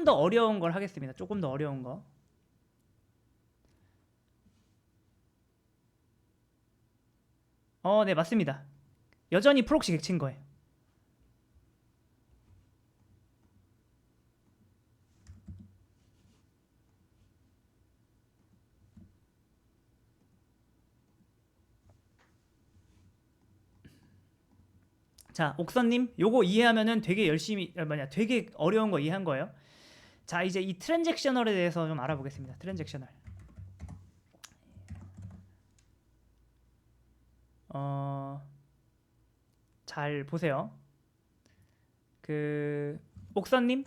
조금 더 어려운 걸 하겠습니다. 조금 더 어려운 거. 네, 맞습니다. 여전히 프록시 객체인 거예요. 자, 옥선님, 요거 이해하면은 되게 열심히, 되게 어려운 거 이해한 거예요. 자, 이제 이 트랜잭셔널에 대해서 좀 알아보겠습니다. 트랜잭셔널. 잘 보세요. 옥선님,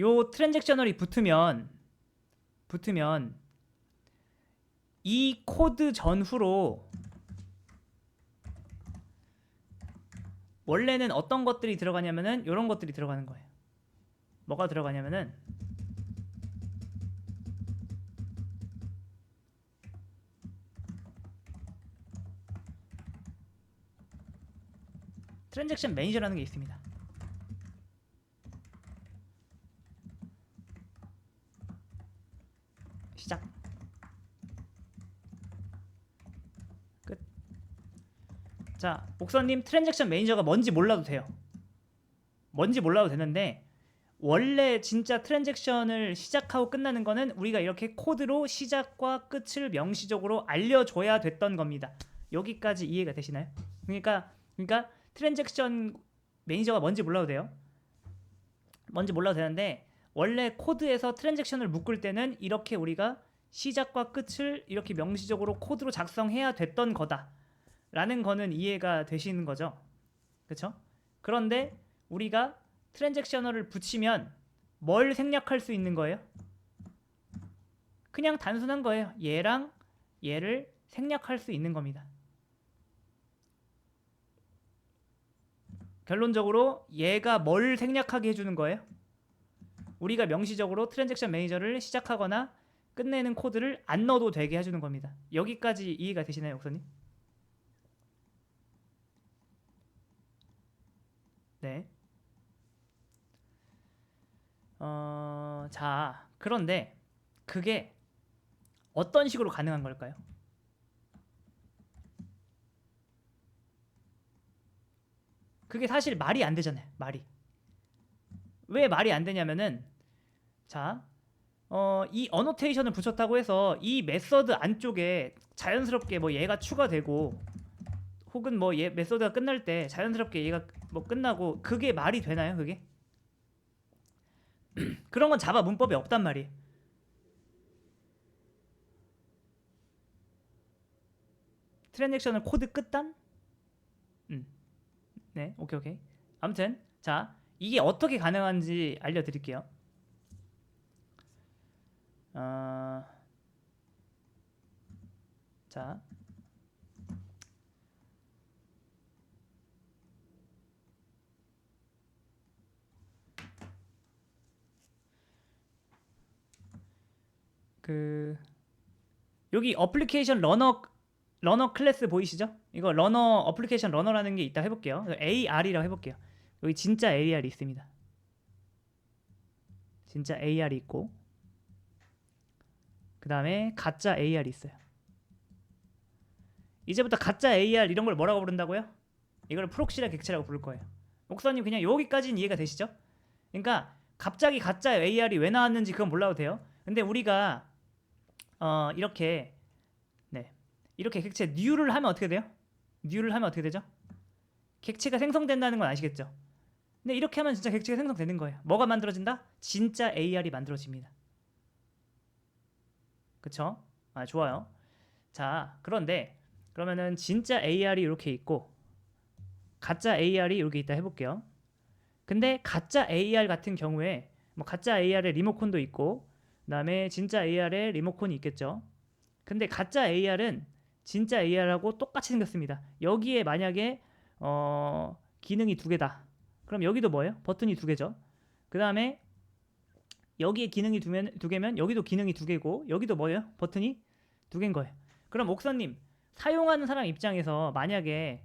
요 트랜잭셔널이 붙으면 이 코드 전후로 원래는 어떤 것들이 들어가냐면은 이런 것들이 들어가는 거예요. 뭐가 들어가냐면은 트랜잭션 매니저라는 게 있습니다. 시작. 끝. 자, 옥선님, 트랜잭션 매니저가 뭔지 몰라도 돼요. 뭔지 몰라도 되는데 원래 진짜 트랜잭션을 시작하고 끝나는 거는 우리가 이렇게 코드로 시작과 끝을 명시적으로 알려줘야 됐던 겁니다. 여기까지 이해가 되시나요? 그러니까 트랜잭션 매니저가 뭔지 몰라도 돼요. 뭔지 몰라도 되는데 원래 코드에서 트랜잭션을 묶을 때는 이렇게 우리가 시작과 끝을 이렇게 명시적으로 코드로 작성해야 됐던 거다 라는 거는 이해가 되시는 거죠. 그쵸? 그런데 우리가 트랜잭셔널을 붙이면 뭘 생략할 수 있는 거예요? 그냥 단순한 거예요. 얘랑 얘를 생략할 수 있는 겁니다. 결론적으로 얘가 뭘 생략하게 해주는 거예요? 우리가 명시적으로 트랜잭션 매니저를 시작하거나 끝내는 코드를 안 넣어도 되게 해주는 겁니다. 여기까지 이해가 되시나요, 옥선님? 네. 자, 그런데 그게 어떤 식으로 가능한 걸까요? 그게 사실 말이 안 되잖아요. 말이. 왜 말이 안 되냐면은 자, 이 어노테이션을 붙였다고 해서 이 메서드 안쪽에 자연스럽게 뭐 얘가 추가되고 혹은 뭐 얘 메서드가 끝날 때 자연스럽게 얘가 뭐 끝나고 그게 말이 되나요? 그게? 그런 건 자바 문법에 없단 말이에요. 트랜잭션을 코드 끝단? 네, 오케이. 아무튼 자, 이게 어떻게 가능한지 알려드릴게요. 자, 여기 어플리케이션 러너 클래스 보이시죠? 이거 러너 어플리케이션 러너라는 게 있다 해볼게요. AR이라고 해볼게요. 여기 진짜 AR이 있습니다. 진짜 AR이 있고 그 다음에 가짜 AR이 있어요. 이제부터 가짜 AR 이런 걸 뭐라고 부른다고요? 이걸 프록시라 객체라고 부를 거예요. 옥사님 그냥 여기까지는 이해가 되시죠? 그러니까 갑자기 가짜 AR이 왜 나왔는지 그건 몰라도 돼요. 근데 우리가 이렇게 이렇게 객체 뉴를 하면 어떻게 돼요? 뉴를 하면 어떻게 되죠? 객체가 생성된다는 건 아시겠죠? 근데 이렇게 하면 진짜 객체가 생성되는 거예요. 뭐가 만들어진다? 진짜 AR이 만들어집니다. 그쵸? 좋아요. 자, 그런데 그러면은 진짜 AR이 이렇게 있고 가짜 AR이 이렇게 있다 해볼게요. 근데 가짜 AR 같은 경우에 뭐 가짜 AR의 리모컨도 있고 그다음에 진짜 AR의 리모컨이 있겠죠. 근데 가짜 AR은 진짜 AR하고 똑같이 생겼습니다. 여기에 만약에 기능이 두 개다. 그럼 여기도 뭐예요? 버튼이 두 개죠. 그 다음에 여기에 기능이 두 개면 여기도 기능이 두 개고 여기도 뭐예요? 버튼이 두 개인 거예요. 그럼 옥선님 사용하는 사람 입장에서 만약에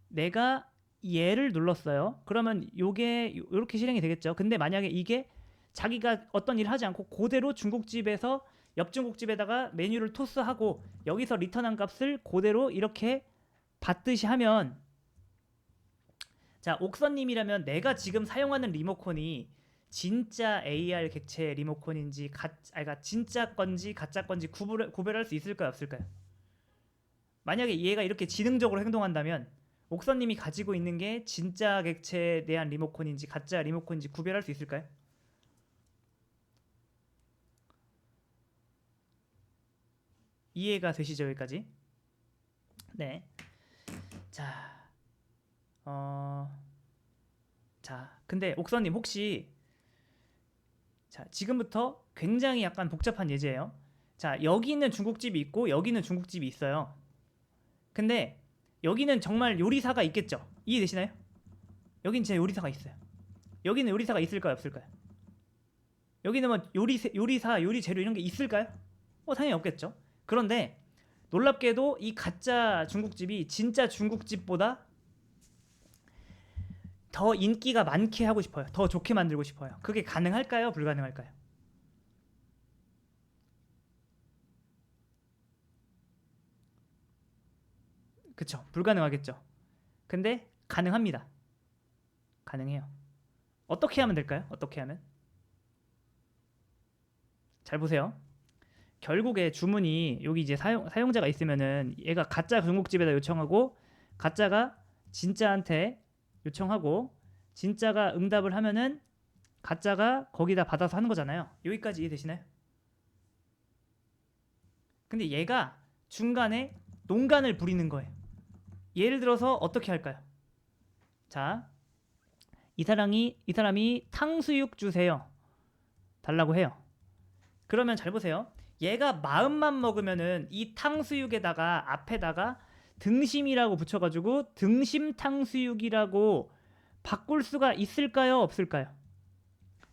내가 얘를 눌렀어요. 그러면 요게 이렇게 실행이 되겠죠. 근데 만약에 이게 자기가 어떤 일을 하지 않고 그대로 중국집에서 옆 중국집에다가 메뉴를 토스하고 여기서 리턴한 값을 그대로 이렇게 받듯이 하면, 자, 옥선님이라면 내가 지금 사용하는 리모컨이 진짜 AR 객체 리모컨인지 그러니까 진짜 건지 가짜 건지 구별할 수 있을까요, 없을까요? 만약에 얘가 이렇게 지능적으로 행동한다면 옥선님이 가지고 있는 게 진짜 객체에 대한 리모컨인지 가짜 리모컨인지 구별할 수 있을까요? 이해가 되시죠, 여기까지? 네. 자, 근데 옥선님 혹시, 자, 지금부터 굉장히 약간 복잡한 예제예요. 자, 여기는 중국집이 있고 여기는 중국집이 있어요. 근데 여기는 정말 요리사가 있겠죠? 이해되시나요? 여긴 진짜 요리사가 있어요. 여기는 요리사가 있을까요, 없을까요? 여기는 뭐 요리사, 요리 재료 이런 게 있을까요? 당연히 없겠죠. 그런데 놀랍게도 이 가짜 중국집이 진짜 중국집보다 더 인기가 많게 하고 싶어요. 더 좋게 만들고 싶어요. 그게 가능할까요? 불가능할까요? 그쵸. 불가능하겠죠. 근데 가능합니다. 가능해요. 어떻게 하면 될까요? 어떻게 하면? 잘 보세요. 결국에 주문이 여기 이제 사용자가 있으면은 얘가 가짜 중국집에다 요청하고 가짜가 진짜한테 요청하고 진짜가 응답을 하면은 가짜가 거기다 받아서 하는 거잖아요. 여기까지 이해되시나요? 근데 얘가 중간에 농간을 부리는 거예요. 예를 들어서 어떻게 할까요? 자, 이 사람이 탕수육 주세요 달라고 해요. 그러면 잘 보세요. 얘가 마음만 먹으면은 이 탕수육에다가 앞에다가 등심이라고 붙여가지고 등심 탕수육이라고 바꿀 수가 있을까요, 없을까요?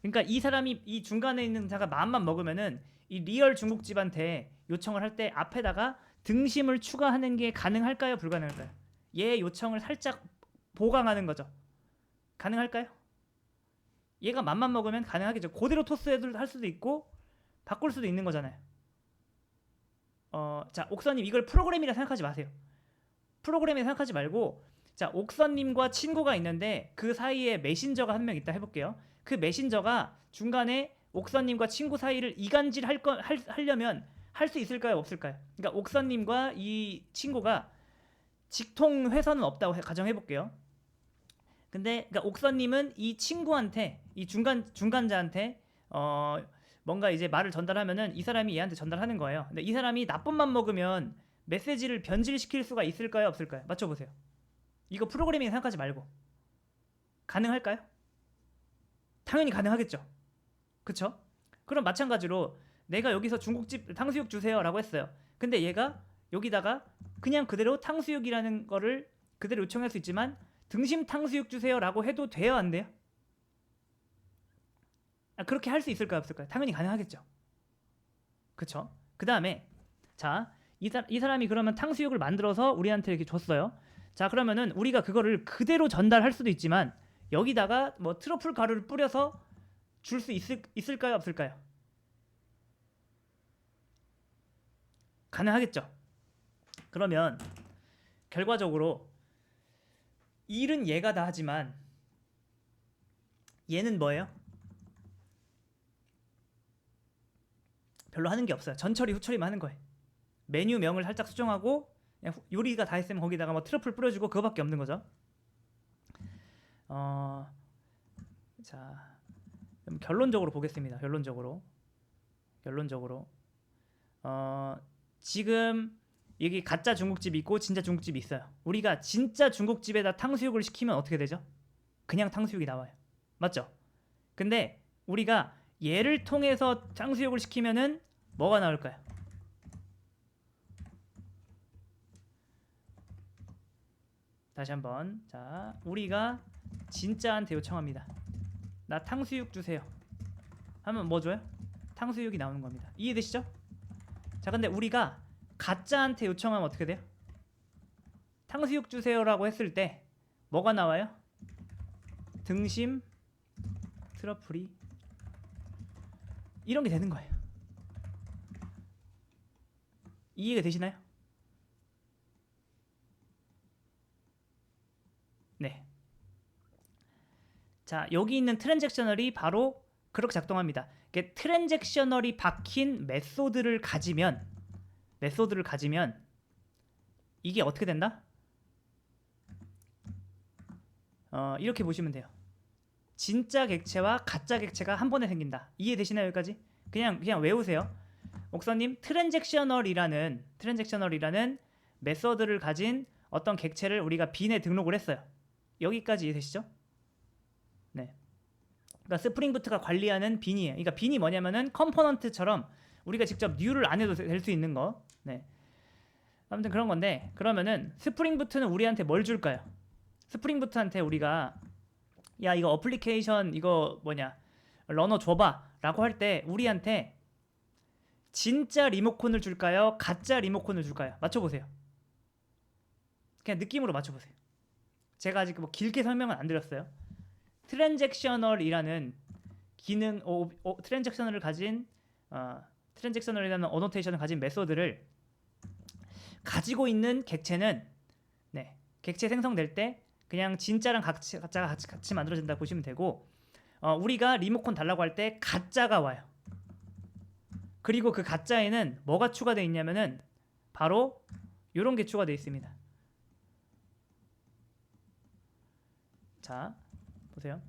그러니까 이 사람이 이 중간에 있는 자가 마음만 먹으면은 이 리얼 중국집한테 요청을 할 때 앞에다가 등심을 추가하는 게 가능할까요, 불가능할까요? 얘 요청을 살짝 보강하는 거죠. 가능할까요? 얘가 맘만 먹으면 가능하겠죠. 그대로 토스해도 할 수도 있고 바꿀 수도 있는 거잖아요. 자, 옥선님 이걸 프로그램이라 생각하지 마세요. 프로그램이라 생각하지 말고, 자, 옥선님과 친구가 있는데 그 사이에 메신저가 한 명 있다 해볼게요. 그 메신저가 중간에 옥선님과 친구 사이를 이간질 하려면 할 수 있을까요, 없을까요? 그러니까 옥선님과 이 친구가 직통 회선은 없다고 가정해 볼게요. 근데 그러니까 옥선님은 이 친구한테, 이 중간자한테 뭔가 이제 말을 전달하면은 이 사람이 얘한테 전달하는 거예요. 근데 이 사람이 나쁜 맘 먹으면 메시지를 변질시킬 수가 있을까요, 없을까요? 맞춰보세요. 이거 프로그래밍 생각하지 말고. 가능할까요? 당연히 가능하겠죠. 그쵸? 그럼 마찬가지로 내가 여기서 중국집 탕수육 주세요라고 했어요. 근데 얘가 여기다가 그냥 그대로 탕수육이라는 거를 그대로 요청할 수 있지만 등심 탕수육 주세요라고 해도 돼요, 안 돼요? 그렇게 할 수 있을까요, 없을까요? 당연히 가능하겠죠. 그쵸? 그 다음에 자, 이 사람이 그러면 탕수육을 만들어서 우리한테 이렇게 줬어요. 자, 그러면은 우리가 그거를 그대로 전달할 수도 있지만 여기다가 뭐 트러플 가루를 뿌려서 줄 수 있을까요, 없을까요? 가능하겠죠. 그러면 결과적으로 일은 얘가 다 하지만 얘는 뭐예요? 별로 하는 게 없어요. 전처리 후처리만 하는 거예요. 메뉴명을 살짝 수정하고 그냥 요리가 다 했으면 거기다가 뭐 트러플 뿌려주고 그거밖에 없는 거죠. 자, 그럼 결론적으로 보겠습니다. 결론적으로 지금 여기 가짜 중국집이 있고 진짜 중국집이 있어요. 우리가 진짜 중국집에다 탕수육을 시키면 어떻게 되죠? 그냥 탕수육이 나와요. 맞죠? 근데 우리가 얘를 통해서 탕수육을 시키면은 뭐가 나올까요? 다시 한번. 자, 우리가 진짜한테 요청합니다. 나 탕수육 주세요 하면 뭐 줘요? 탕수육이 나오는 겁니다. 이해되시죠? 자, 근데 우리가 가짜한테 요청하면 어떻게 돼요? 탕수육 주세요라고 했을 때 뭐가 나와요? 등심 트러플이 이런 게 되는 거예요. 이해가 되시나요? 네. 자, 여기 있는 트랜잭셔널이 바로 그렇게 작동합니다. 트랜잭셔널이 박힌 메소드를 가지면 이게 어떻게 된다? 이렇게 보시면 돼요. 진짜 객체와 가짜 객체가 한 번에 생긴다. 이해되시나요? 여기까지? 그냥 외우세요. 옥선님, 트랜잭셔널이라는 메소드를 가진 어떤 객체를 우리가 빈에 등록을 했어요. 여기까지 이해되시죠? 네. 그러니까 스프링부트가 관리하는 빈이에요. 그러니까 빈이 뭐냐면은 컴포넌트처럼 우리가 직접 뉴를 안 해도 될 수 있는 거. 네. 아무튼 그런 건데, 그러면은 스프링부트는 우리한테 뭘 줄까요? 스프링부트한테 우리가 야, 이거 어플리케이션 이거 뭐냐 러너 줘봐라고 할 때 우리한테 진짜 리모컨을 줄까요? 가짜 리모컨을 줄까요? 맞춰보세요. 그냥 느낌으로 맞춰보세요. 제가 아직 뭐 길게 설명은 안 드렸어요. 트랜잭셔널이라는 기능, 트랜잭셔널을 가진 트랜잭셔널이라는 어노테이션을 가진 메소드를 가지고 있는 객체는 네, 객체 생성될 때 그냥 진짜랑 가짜가 같이 만들어진다 보시면 되고, 우리가 리모컨 달라고 할 때 가짜가 와요. 그리고 그 가짜에는 뭐가 추가되어 있냐면은 바로 이런 게 추가되어 있습니다. 자, 보세요.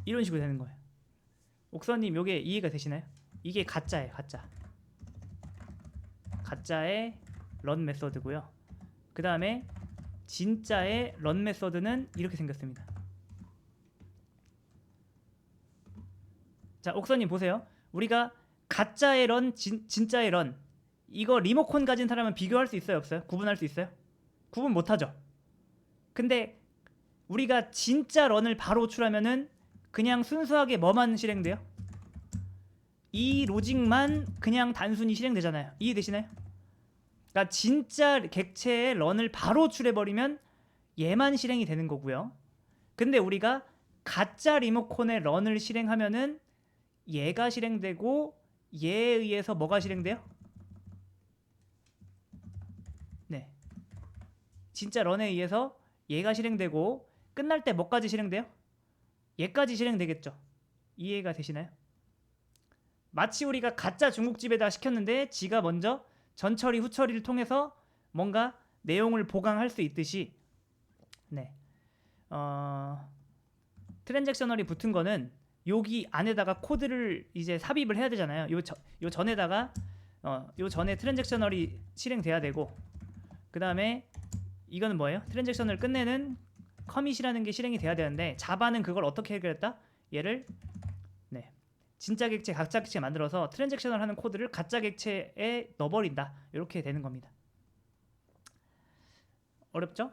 이런 식으로 되는 거예요. 옥선님, 요게 이해가 되시나요? 이게 가짜예요, 가짜. 가짜의 런 메서드고요. 그 다음에 진짜의 런 메서드는 이렇게 생겼습니다. 자, 옥선님 보세요. 우리가 가짜의 런, 진짜의 런, 이거 리모컨 가진 사람은 비교할 수 있어요, 없어요? 구분할 수 있어요? 구분 못하죠. 근데 우리가 진짜 런을 바로 호출하면은 그냥 순수하게 뭐만 실행돼요? 이 로직만 그냥 단순히 실행되잖아요. 이해되시나요? 그러니까 진짜 객체의 런을 바로 호출해버리면 얘만 실행이 되는 거고요. 근데 우리가 가짜 리모컨의 런을 실행하면은 얘가 실행되고 얘에 의해서 뭐가 실행돼요? 네, 진짜 런에 의해서 얘가 실행되고 끝날 때 뭐까지 실행돼요? 얘까지 실행되겠죠. 이해가 되시나요? 마치 우리가 가짜 중국집에다 시켰는데 지가 먼저 전처리 후처리를 통해서 뭔가 내용을 보강할 수 있듯이, 네, 트랜잭셔널이 붙은 거는 여기 안에다가 코드를 이제 삽입을 해야 되잖아요. 요 전에다가 요 전에 트랜잭셔널이 실행돼야 되고, 그 다음에 이거는 뭐예요? 트랜잭셔널 끝내는 커밋이라는 게 실행이 돼야 되는데 자바는 그걸 어떻게 해결했다? 얘를 네, 진짜 객체, 가짜 객체 만들어서 트랜잭셔널 하는 코드를 가짜 객체에 넣어버린다. 이렇게 되는 겁니다. 어렵죠?